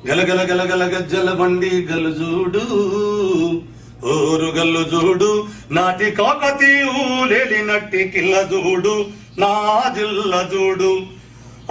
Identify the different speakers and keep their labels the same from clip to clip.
Speaker 1: గలగల గలగల గజ్జల బండి గల్లు చూడు ఓరు గల్లు చూడు నాటి కాకతీయులేలి నట్టి కిల్ల చూడు నా జిల్ల చూడు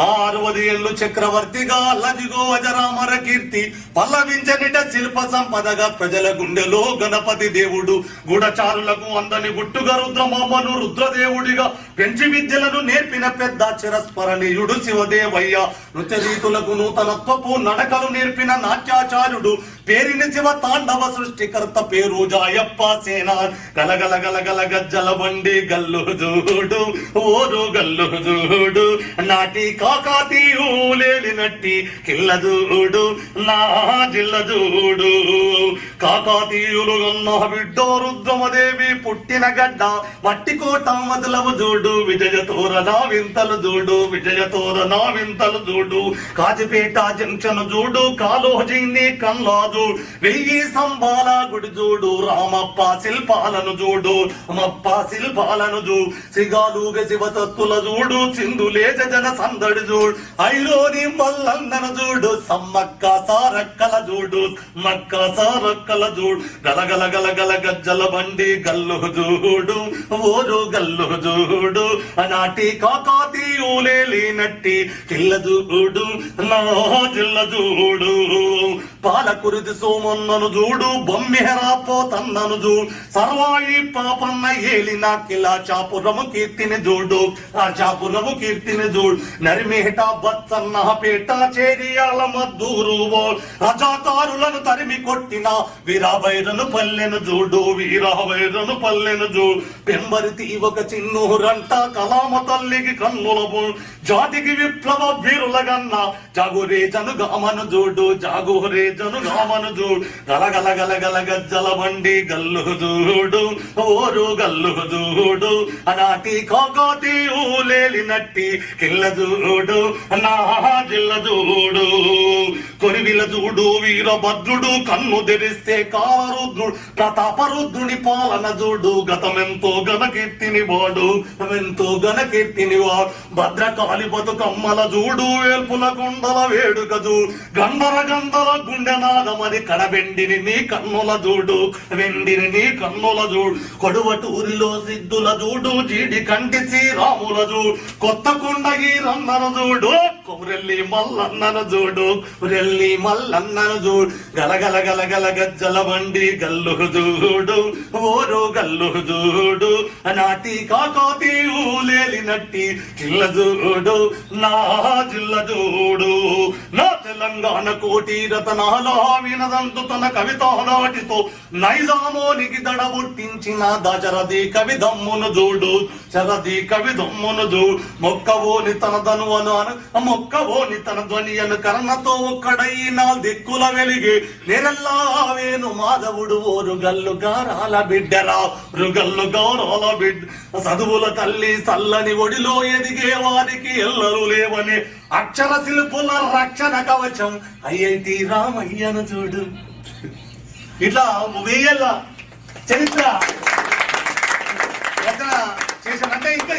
Speaker 1: 60 ఏళ్ళు చక్రవర్తిగా లజిగో అజరామర కీర్తి పల్లవించనిట శిల్ప సంపదగా ప్రజల గుండెలో గణపతి దేవుడు గూఢచారులకు అందని గుట్టుగా రుద్రమామను రుద్రదేవుడిగా పెంచి విద్యలను నేర్పిన పెద్ద చిరస్మరణీయుడు శివదేవయ్య నృత్య రీతులకు నూతనత్వపు నడకలు నేర్పిన నాట్యాచార్యుడు పేరిని శివ తాండవ సృష్టికర్త పేరు జాయప్ప సేన గలగల గలగల గజ్జల బండి గల్లు చూడు ఓరు గల్లు చూడు నాటి కాకతీయులేలి నట్టి కిల్ల చూడు నా జిల్ల చూడు కాకతీయులు అన్న బిడ్డో రుద్రమదేవి పుట్టిన గడ్డ మట్టి కోట మొదలవు చూడు విజయ తోరణ వింతలు చూడు విజయ తోరణ వింతలు చూడు కాజిపేట జంక్షన్ చూడు కాలోజీని కల్లాజు 1000 స్తంభాల గుడి చూడు రామప్ప శిల్పాలను చూడు మప్ప శిల్పాలను చూడు సిగాలుగ శివసత్తుల చూడు సింధులేజ జన సందడి చూడు ఐరోని మల్లన్నను చూడు సమ్మక్క సారక్కల చూడు మక్క సారక్కల చూడు గలగల గలగల గజ్జల బండి గల్లు చూడు ఓరు గల్లు చూడు నాటి కాకతీయులేలి నట్టి కిల్ల చూడు నా జిల్ల చూడు పాలకురిది సోమన్నను చూడు బొమ్మెహరా పోతన్నను చూడు సర్వాయి పాపన్న ఏలిన కిలా చాపురము కీర్తిని చూడు ఆ చాపురము కీర్తిని చూడు నరిమేట బచ్చన్న పేట చేరియాల మద్దూరు రజాకారులను తరిమి కొట్టిన వీరాభైరను పల్లెను చూడు వీరాభైరను పల్లెను చూడు పెంబరితి ఒక చిన్నూరంట కలామ తల్లికి కన్నులము జాతికి విప్లవ వీరులగన్న జాగురే జనుగామను చూడు జాగురే జనుగామను చూడు గలగల గలగల గజ్జల బండి గల్లు చూడు ఓరు గల్లు చూడు నాటి కాకతీయులేలి నట్టి కిల్ల చూడు నా జిల్ల చూడు కొరివిల చూడు వీరభద్రుడు కన్ను తెరిస్తే కారుద్రుడు ప్రతాపరుద్రుని పాలన చూడు గతమెంతో ఘనకీర్తిని వాడు ఎంతో ఘనకీర్తిని వాడు భద్రకాళి బతుకమ్మల చూడు వేల్పుల కొండల వేడుక చూడు గంధర గంధర గుండె నాగమది కడవెండిని నీ కన్నుల చూడు వెండిని నీ కన్నుల చూడు కొడువటూరిలో సిద్ధుల చూడు జీడి కంటి శ్రీరాముల చూడు కొత్త కొండ ఈ రన్నను చూడు కొరెల్లి మల్లన్నను చూడు రెల్లి మల్లన్నను చూడు గలగల గలగల గజ్జల బండి గల్లు చూడు ఓరు గల్లు చూడు నాటి కాకతీయులేలి నట్టి కిల్ల చూడు నా జిల్ల చూడు నా తెలంగాణ కోటి రతనాల వినదంతు తన కవిత నాటితో నైజామోనికి దడబుట్టించిన దశరథి కవి దమ్మును చూడు శరథి కవి దమ్మును చూడు మొక్కవోని తన ధనువను మొక్కవోని తన ధ్వని అను కర్ణతో ఒక్కడై 4 దిక్కుల వెలిగి నిరల్లావేను మాధవుడు ఓరు గల్లు గారాల బిడ్డరా రుగల్లు గౌరాల బిడ్డ చదువుల తల్లి చల్లని ఒడిలో ఎదిగే వారికి ఎల్లరు లేవని అక్షర శిల్పుల రక్షణ కవచం ఐఐటి రామయ్యను చూడు. ఇట్లా 1000 ఏళ్ల చరిత్ర రచన చేశానంటే ఇంకా